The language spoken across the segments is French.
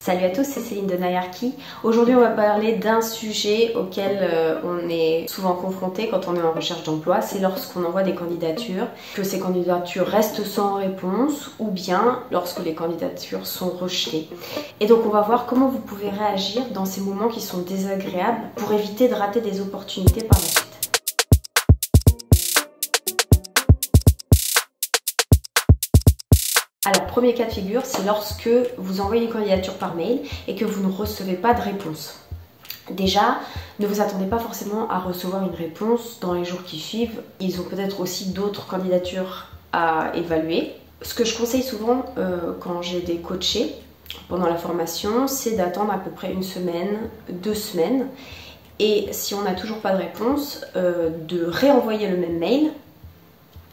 Salut à tous, c'est Céline de Nayarki. Aujourd'hui, on va parler d'un sujet auquel on est souvent confronté quand on est en recherche d'emploi. C'est lorsqu'on envoie des candidatures, que ces candidatures restent sans réponse ou bien lorsque les candidatures sont rejetées. Et donc, on va voir comment vous pouvez réagir dans ces moments qui sont désagréables pour éviter de rater des opportunités par la suite. Alors, premier cas de figure, c'est lorsque vous envoyez une candidature par mail et que vous ne recevez pas de réponse. Déjà, ne vous attendez pas forcément à recevoir une réponse dans les jours qui suivent. Ils ont peut-être aussi d'autres candidatures à évaluer. Ce que je conseille souvent quand j'ai des coachés pendant la formation, c'est d'attendre à peu près une semaine, 2 semaines. Et si on n'a toujours pas de réponse, de réenvoyer le même mail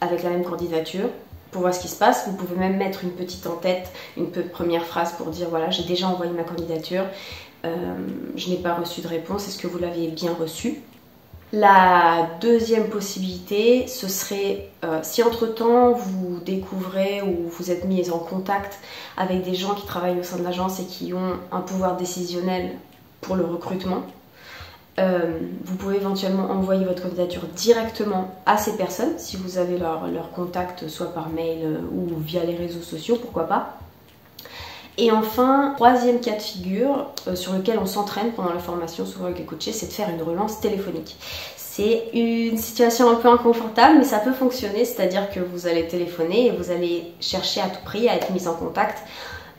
avec la même candidature. Pour voir ce qui se passe, vous pouvez même mettre une petite en-tête, une première phrase pour dire voilà, j'ai déjà envoyé ma candidature, je n'ai pas reçu de réponse, est-ce que vous l'aviez bien reçue? La deuxième possibilité, ce serait si entre-temps vous découvrez ou vous êtes mis en contact avec des gens qui travaillent au sein de l'agence et qui ont un pouvoir décisionnel pour le recrutement. Vous pouvez éventuellement envoyer votre candidature directement à ces personnes si vous avez leur contact soit par mail ou via les réseaux sociaux, pourquoi pas. Et enfin, troisième cas de figure sur lequel on s'entraîne pendant la formation souvent avec les coachés, c'est de faire une relance téléphonique. C'est une situation un peu inconfortable mais ça peut fonctionner, c'est-à-dire que vous allez téléphoner et vous allez chercher à tout prix à être mis en contact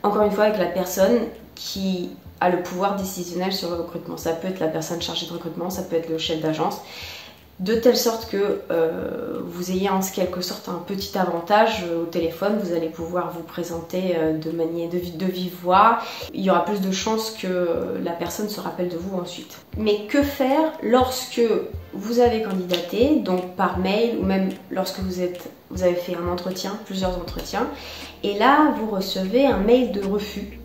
encore une fois avec la personne qui a le pouvoir décisionnel sur le recrutement. Ça peut être la personne chargée de recrutement, ça peut être le chef d'agence, de telle sorte que vous ayez en quelque sorte un petit avantage au téléphone. Vous allez pouvoir vous présenter de vive voix. Il y aura plus de chances que la personne se rappelle de vous ensuite. Mais que faire lorsque vous avez candidaté, donc par mail ou même lorsque vous avez fait un entretien, plusieurs entretiens, et là vous recevez un mail de refus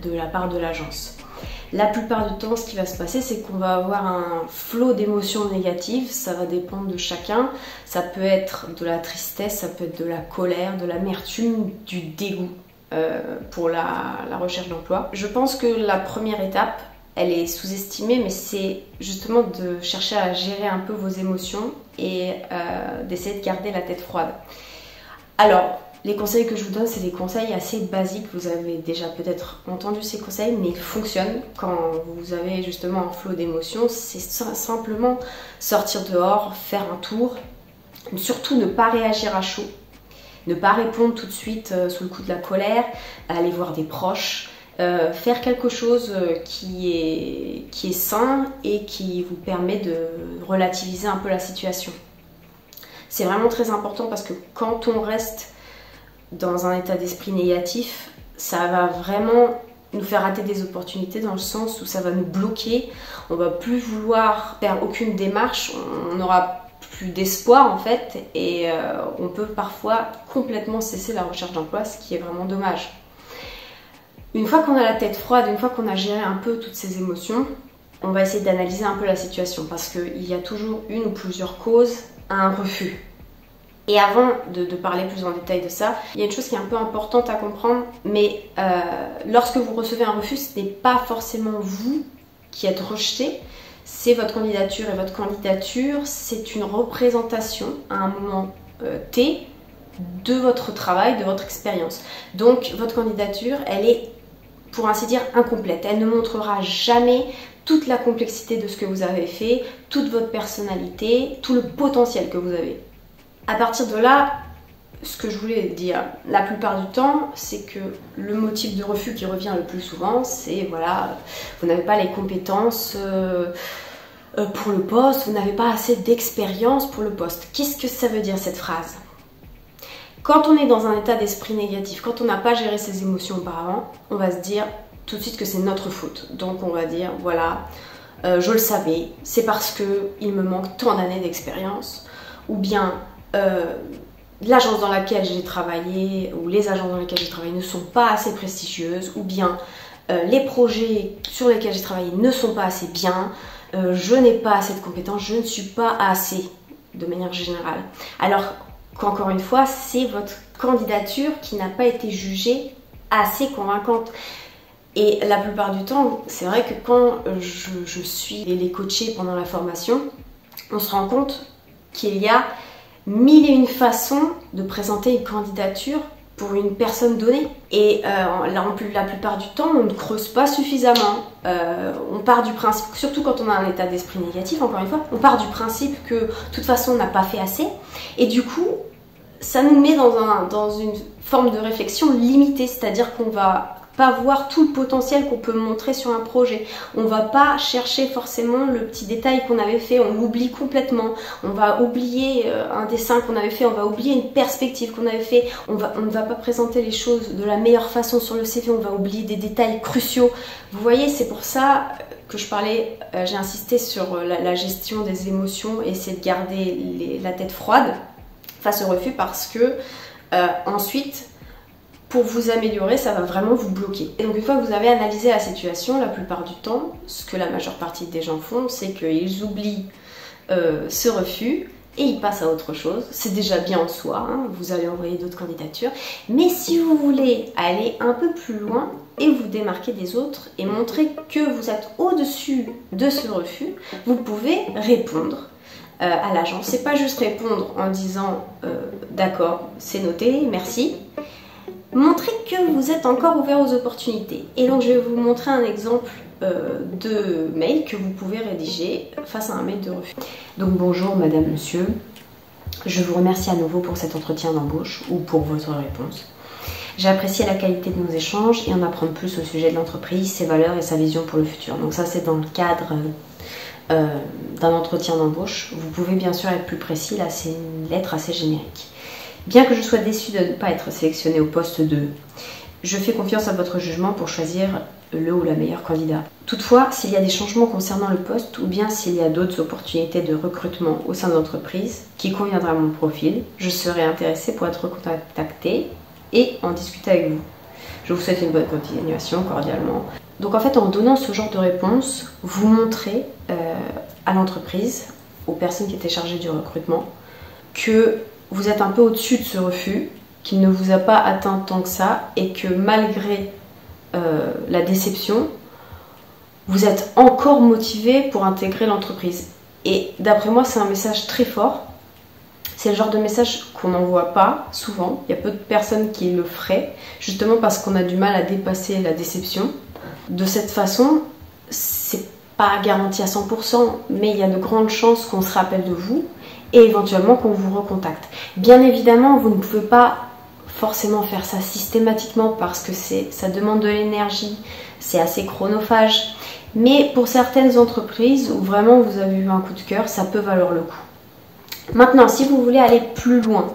de la part de l'agence. La plupart du temps, ce qui va se passer, c'est qu'on va avoir un flot d'émotions négatives. Ça va dépendre de chacun. Ça peut être de la tristesse, ça peut être de la colère, de l'amertume, du dégoût pour la recherche d'emploi. Je pense que la première étape, elle est sous-estimée, mais c'est justement de chercher à gérer un peu vos émotions et d'essayer de garder la tête froide. Alors, les conseils que je vous donne, c'est des conseils assez basiques. Vous avez déjà peut-être entendu ces conseils, mais ils fonctionnent quand vous avez justement un flot d'émotions. C'est simplement sortir dehors, faire un tour, surtout ne pas réagir à chaud, ne pas répondre tout de suite sous le coup de la colère, aller voir des proches, faire quelque chose qui est sain et qui vous permet de relativiser un peu la situation. C'est vraiment très important parce que quand on reste dans un état d'esprit négatif, ça va vraiment nous faire rater des opportunités dans le sens où ça va nous bloquer, on va plus vouloir faire aucune démarche, on n'aura plus d'espoir en fait et on peut parfois complètement cesser la recherche d'emploi, ce qui est vraiment dommage. Une fois qu'on a la tête froide, une fois qu'on a géré un peu toutes ces émotions, on va essayer d'analyser un peu la situation parce qu'il y a toujours une ou plusieurs causes à un refus. Et avant de parler plus en détail de ça, il y a une chose qui est un peu importante à comprendre, mais lorsque vous recevez un refus, ce n'est pas forcément vous qui êtes rejeté, c'est votre candidature. Et votre candidature, c'est une représentation à un moment T de votre travail, de votre expérience. Donc votre candidature, elle est, pour ainsi dire, incomplète. Elle ne montrera jamais toute la complexité de ce que vous avez fait, toute votre personnalité, tout le potentiel que vous avez. À partir de là, ce que je voulais dire, la plupart du temps, c'est que le motif de refus qui revient le plus souvent, c'est voilà, vous n'avez pas les compétences pour le poste, vous n'avez pas assez d'expérience pour le poste. Qu'est-ce que ça veut dire cette phrase? Quand on est dans un état d'esprit négatif, quand on n'a pas géré ses émotions auparavant, on va se dire tout de suite que c'est notre faute. Donc on va dire voilà, je le savais, c'est parce qu'il me manque tant d'années d'expérience, ou bien l'agence dans laquelle j'ai travaillé ou les agences dans lesquelles j'ai travaillé ne sont pas assez prestigieuses, ou bien les projets sur lesquels j'ai travaillé ne sont pas assez bien, je n'ai pas assez de compétences, je ne suis pas assez de manière générale. Alors qu'encore une fois, c'est votre candidature qui n'a pas été jugée assez convaincante. Et la plupart du temps, c'est vrai que quand je suis les coachés pendant la formation, on se rend compte qu'il y a 1001 façons de présenter une candidature pour une personne donnée. Et la plupart du temps, on ne creuse pas suffisamment. On part du principe, surtout quand on a un état d'esprit négatif, encore une fois, on part du principe que de toute façon on n'a pas fait assez. Et du coup, ça nous met dans une forme de réflexion limitée, c'est-à-dire qu'on va pas voir tout le potentiel qu'on peut montrer sur un projet. On va pas chercher forcément le petit détail qu'on avait fait, on l'oublie complètement. On va oublier un dessin qu'on avait fait, on va oublier une perspective qu'on avait fait. On ne va pas présenter les choses de la meilleure façon sur le CV, on va oublier des détails cruciaux. Vous voyez, c'est pour ça que je parlais, j'ai insisté sur la gestion des émotions et essayer de garder la tête froide face au refus, parce que ensuite, pour vous améliorer, ça va vraiment vous bloquer. Et donc une fois que vous avez analysé la situation, la plupart du temps, ce que la majeure partie des gens font, c'est qu'ils oublient ce refus et ils passent à autre chose. C'est déjà bien en soi, hein, vous allez envoyer d'autres candidatures. Mais si vous voulez aller un peu plus loin et vous démarquer des autres et montrer que vous êtes au-dessus de ce refus, vous pouvez répondre à l'agence. C'est pas juste répondre en disant d'accord, c'est noté, merci. Montrez que vous êtes encore ouvert aux opportunités. Et donc je vais vous montrer un exemple de mail que vous pouvez rédiger face à un mail de refus. Donc bonjour madame, monsieur, je vous remercie à nouveau pour cet entretien d'embauche ou pour votre réponse. J'ai apprécié la qualité de nos échanges et en apprendre plus au sujet de l'entreprise, ses valeurs et sa vision pour le futur. Donc ça c'est dans le cadre d'un entretien d'embauche. Vous pouvez bien sûr être plus précis, là c'est une lettre assez générique. Bien que je sois déçue de ne pas être sélectionnée au poste 2, je fais confiance à votre jugement pour choisir le ou la meilleure candidat. Toutefois, s'il y a des changements concernant le poste ou bien s'il y a d'autres opportunités de recrutement au sein de l'entreprise qui conviendraient à mon profil, je serai intéressée pour être recontactée et en discuter avec vous. Je vous souhaite une bonne continuation, cordialement. Donc en fait, en donnant ce genre de réponse, vous montrez à l'entreprise, aux personnes qui étaient chargées du recrutement, que vous êtes un peu au-dessus de ce refus, qu'il ne vous a pas atteint tant que ça et que malgré la déception, vous êtes encore motivé pour intégrer l'entreprise. Et d'après moi, c'est un message très fort. C'est le genre de message qu'on n'envoie pas souvent. Il y a peu de personnes qui le feraient, justement parce qu'on a du mal à dépasser la déception. De cette façon, c'est pas garanti à 100%, mais il y a de grandes chances qu'on se rappelle de vous et éventuellement qu'on vous recontacte. Bien évidemment, vous ne pouvez pas forcément faire ça systématiquement parce que ça demande de l'énergie, c'est assez chronophage. Mais pour certaines entreprises où vraiment vous avez eu un coup de cœur, ça peut valoir le coup. Maintenant, si vous voulez aller plus loin,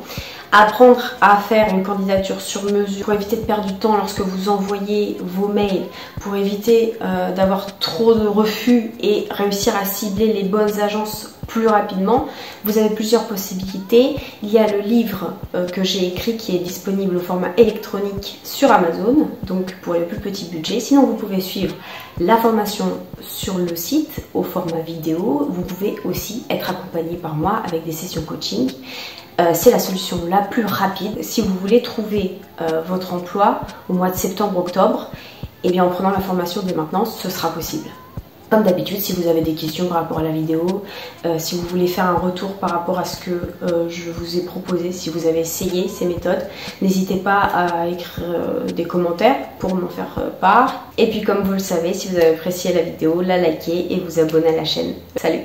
apprendre à faire une candidature sur mesure pour éviter de perdre du temps lorsque vous envoyez vos mails, pour éviter d'avoir trop de refus et réussir à cibler les bonnes agences plus rapidement, vous avez plusieurs possibilités. Il y a le livre que j'ai écrit qui est disponible au format électronique sur Amazon, donc pour les plus petits budgets. Sinon, vous pouvez suivre la formation sur le site au format vidéo. Vous pouvez aussi être accompagné par moi avec des sessions coaching. C'est la solution la plus rapide si vous voulez trouver votre emploi au mois de septembre-octobre. Et bien en prenant la formation dès maintenant, ce sera possible. Comme d'habitude, si vous avez des questions par rapport à la vidéo, si vous voulez faire un retour par rapport à ce que je vous ai proposé, si vous avez essayé ces méthodes, n'hésitez pas à écrire des commentaires pour m'en faire part. Et puis comme vous le savez, si vous avez apprécié la vidéo, la likez et vous abonnez à la chaîne. Salut!